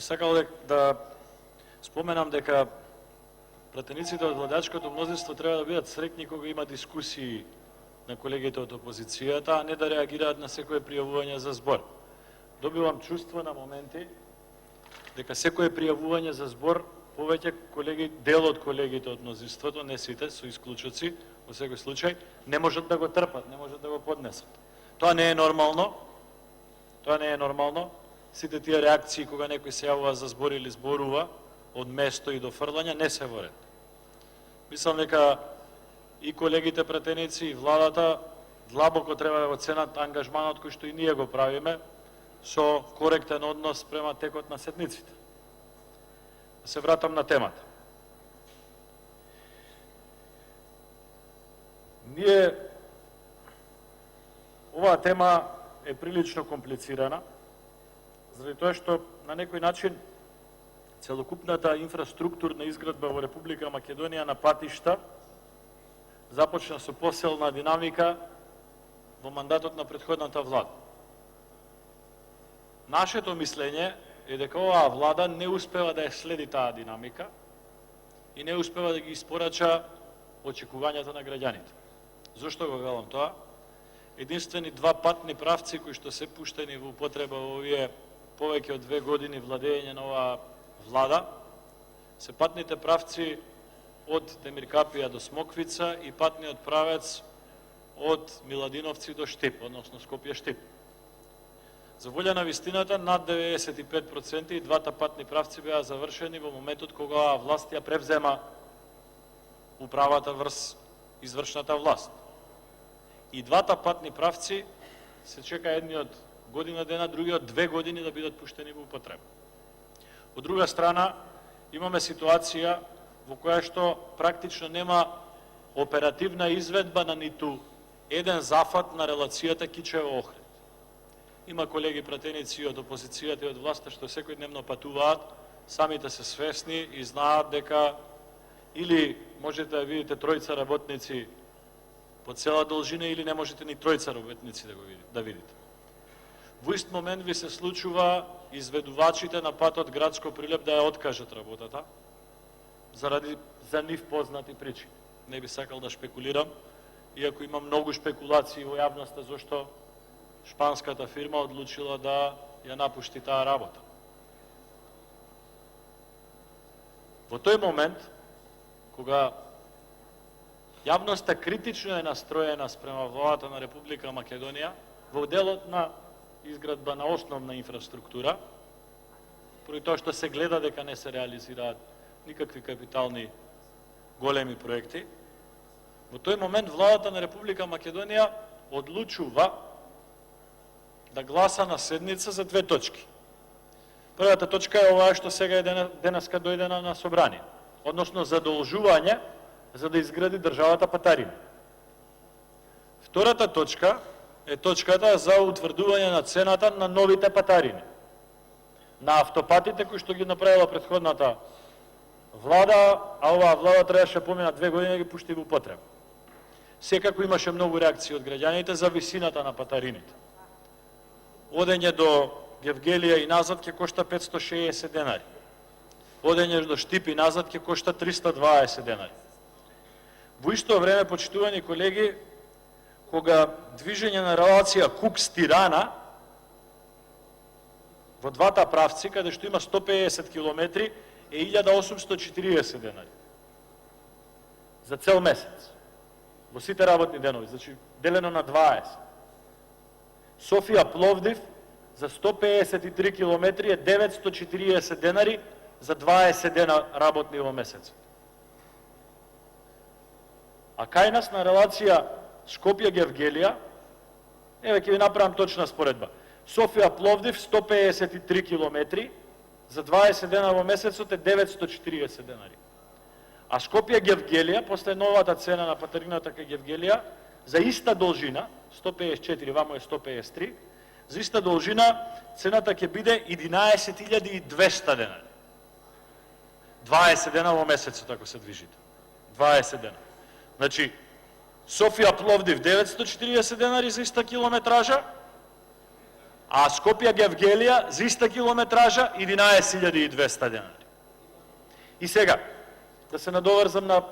би сакал да споменам дека пратениците од владачкото мнозинство треба да бидат среќни кога има дискусии на колегите од опозицијата, а не да реагираат на секое пријавување за збор. Добивам чувство на моменти дека секое пријавување за збор повеќе колеги, дел од колегите од мнозинството, не сите, со исклучоци, во секој случај, не можат да го трпат, не можат да го поднесат. Тоа не е нормално. Тоа не е нормално. Сите тие реакции кога некој се јавува за збор или зборува од место и до фрлање не се во ред. Мислам дека и колегите пратеници и владата длабоко треба да го ценат ангажманот кој што и ние го правиме со коректен однос према текот на седниците. Да се вратам на темата. Оваа тема е прилично комплицирана, заради тоа што на некој начин целокупната инфраструктурна изградба во Република Македонија на патишта започна со посилна динамика во мандатот на претходната влада. Нашето мислење е дека оваа влада не успева да ја следи таа динамика и не успева да ги испорача очекувањата на граѓаните. Зошто го велам тоа? Единствени два патни правци кои што се пуштени во употреба во овие повеќе од 2 години владење на оваа влада се патните правци од Демиркапија до Смоквица и патниот правец од Миладиновци до Штип, односно Скопје-Штип. За волја на вистината, над 95% и двата патни правци беа завршени во моментот кога власт ја превзема управата врз извршната власт. И двата патни правци се чека едниот година дена, другиот 2 години да бидат пуштени во употреба. Од друга страна, имаме ситуација во која што практично нема оперативна изведба на ниту еден зафат на релацијата Кичево-Охрид. Има колеги пратеници од опозицијата и од власта што секојдневно патуваат, самите се свесни и знаат дека или можете да видите тројца работници по цела должина или не можете ни тројца работници да видите. Во ист момент ви се случува изведувачите на патот Градско Прилеп да ја откажат работата заради за нив познати причини. Не би сакал да шпекулирам, иако има многу шпекулации во јавноста зашто шпанската фирма одлучила да ја напушти таа работа. Во тој момент, кога јавноста критично е настроена спрема владата на Република Македонија, во делот на изградба на основна инфраструктура, поради тоа што се гледа дека не се реализираат никакви капитални големи проекти, во тој момент владата на Република Македонија одлучува да гласа на седница за 2 точки. Првата точка е оваа што сега е денеска дојдена на собрание, односно задолжување за да изгради државата Патарина. Втората точка е точката за утврдување на цената на новите патарини, на автопатите кои што ги направила претходната влада, а оваа влада требаше помина 2 години да ги пушти во употреба. Секако имаше многу реакции од граѓаните за висината на патарините. Одење до Гевгелија и назад ќе кошта 560 денари. Одење до Штип и назад ќе кошта 320 денари. Во исто време, почитувани колеги, кога движење на релација Кукс-Тирана во двата правци, каде што има 150 км, е 1840 денари. За цел месец. Во сите работни денови, значи делено на 20. Софија-Пловдив за 153 км е 940 денари за 20 дена работни во месец. А кај нас на релација Скопје-Гевгелија, еве ќе ви направам точна споредба. Софија-Пловдив 153 км за 20 дена во месецот е 940 денари. А Скопје-Гевгелија, после новата цена на патарината кај Гевгелија, за иста должина, 154, вамо е 153, за иста должина цената ќе биде 11.200 денари. 20 дена во месецот ако се движите. 20 дена. Значи, Софија-Пловдив 940 денари за иста километража, а Скопје-Гевгелија за иста километража 11.200 денари. И сега, да се надоврзам на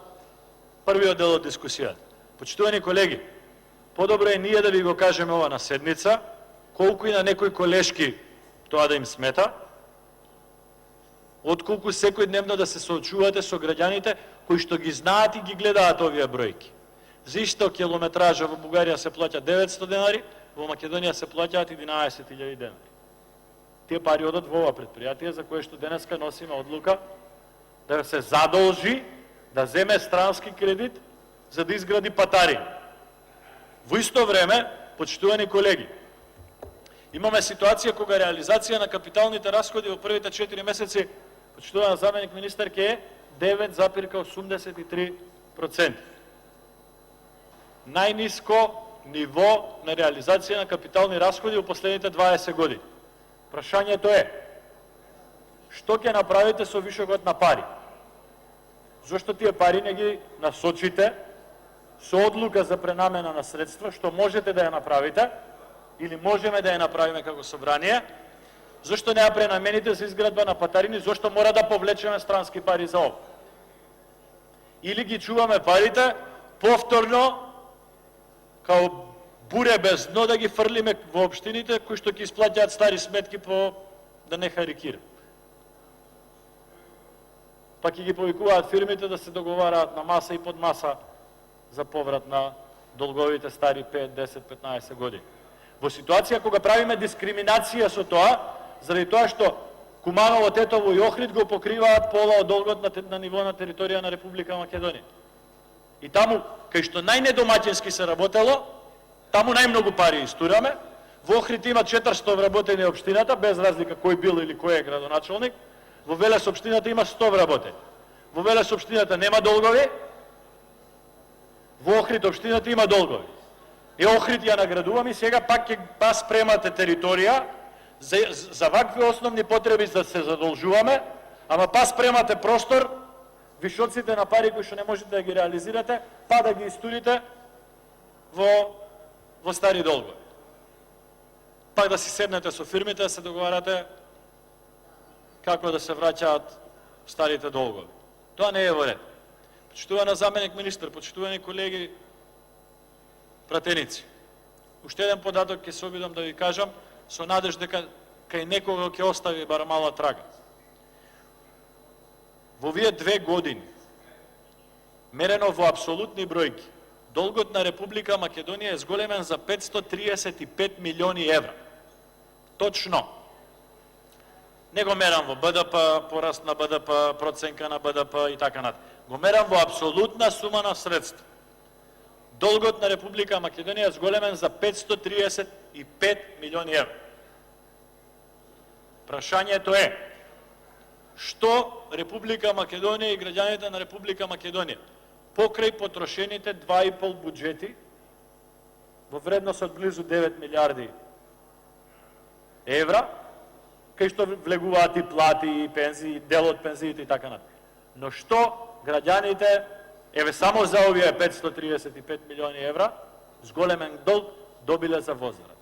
првиот дел од дискусијата. Почитувани колеги, подобро е ние да ви го кажеме ова на седница, колку и на некои колешки тоа да им смета, отколку секојдневно да се соочувате со граѓаните кои што ги знаат и ги гледаат овие бројки. За исто километража во Бугарија се плаќа 900 денари, во Македонија се плаќаат 11.000 денари. Тие пари одат во ова предпријатие за кое што денеска носиме одлука да се задолжи да земе странски кредит за да изгради патари. Во исто време, почитувани колеги, имаме ситуација кога реализација на капиталните расходи во првите 4 месеци, почитуван заменик министер, ке е 9,83%. Најниско ниво на реализација на капитални расходи во последните 20 години. Прашањето е, што ќе направите со вишокот на пари? Зошто тие пари не ги насочите со одлука за пренамена на средства, што можете да ја направите, или можеме да ја направиме како собрание, зашто не ја пренамените за изградба на патарини, зашто мора да повлечеме странски пари за ова? Или ги чуваме парите, повторно, као буре без дно да ги фрлиме во општините, кои што ќе исплаќаат стари сметки по, да не харикира. Па ќе ги повикуваат фирмите да се договараат на маса и под маса за поврат на долговите стари 5, 10, 15 години. Во ситуација кога правиме дискриминација со тоа, заради тоа што Куманово, Тетово и Охрид го покриваат пола од долгот на ниво на територија на Република Македонија. И таму, кај што најнедомаќински се работело, таму најмногу пари истураме. Во Охрид има 400 вработени општината, без разлика кој бил или кој е градоначалник. Во Велес општината има 100 вработени. Во Велес општината нема долгови, во Охрид општината има долгови. И Охрид ја наградувам и сега пак ќе спремате територија за вакви основни потреби да се задолжуваме, ама спремате простор, вишоците на пари кои што не можете да ги реализирате, па да ги истурите во стари долгови. Пак да си седнете со фирмите, да се договарате како да се враќаат старите долгови. Тоа не е во ред. Почитувана заменик министр, почитувани колеги пратеници, уште еден податок ќе се обидам да ви кажам, со надеж дека кај некого ќе остави бар мала трага. Во овие 2 години, мерено во апсолутни бројки, долгот на Република Македонија е зголемен за 535 милиони евра. Точно. Не го мерам во БДП, пораст на БДП, проценка на БДП и така натаму. Го мерам во апсолутна сума на средства. Долгот на Република Македонија е зголемен за 535 милиони евра. Прашањето е, што Република Македонија и граѓаните на Република Македонија покрај потрошените 2,5 буџети во вредност од близу 9 милиарди евра, кај што влегуваат и плати, и пензии, дел од пензиите и така натаму. Но што граѓаните, еве само за овие 535 милиони евра, зголемен долг добиле за возраст?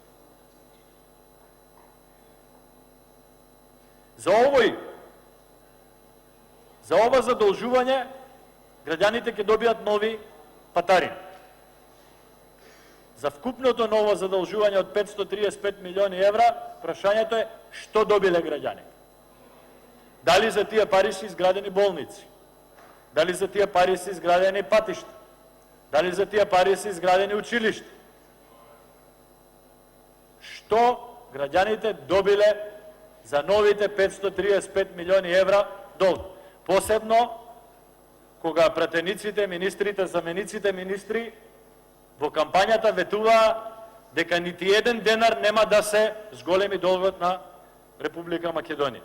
За ова задолжување, граѓаните ќе добијат нови патари. За вкупното ново задолжување од 535 милиони евра, прашањето е што добиле граѓани. Дали за тие пари се изградени болници? Дали за тие пари се изградени патишта? Дали за тие пари се изградени училишта? Што граѓаните добиле за новите 535 милиони евра долг? Посебно кога пратениците, министрите, замениците министри во кампањата ветуваа дека нити еден денар нема да се зголеми долгот на Република Македонија.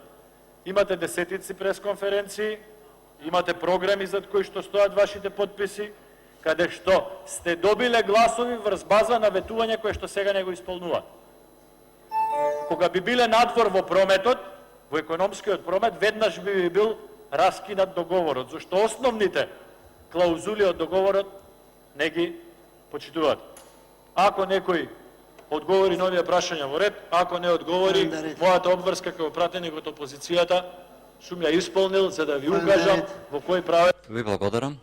Имате десетици пресконференции, имате програми зад кои што стојат вашите подписи, каде што сте добиле гласови врз база на ветување кое што сега не го исполнуваат. Кога би биле надвор во прометот, во економскиот промет, веднаш би бил раскинат договорот, зашто основните клаузули од договорот не ги почитуваат. Ако некој одговори на овие прашања во ред, ако не одговори, Фајн, да ред. мојата обврска како пратеник од опозицијата сум ја исполнил за да ви Фајн, да укажам ред. во кој правец Ви благодарам.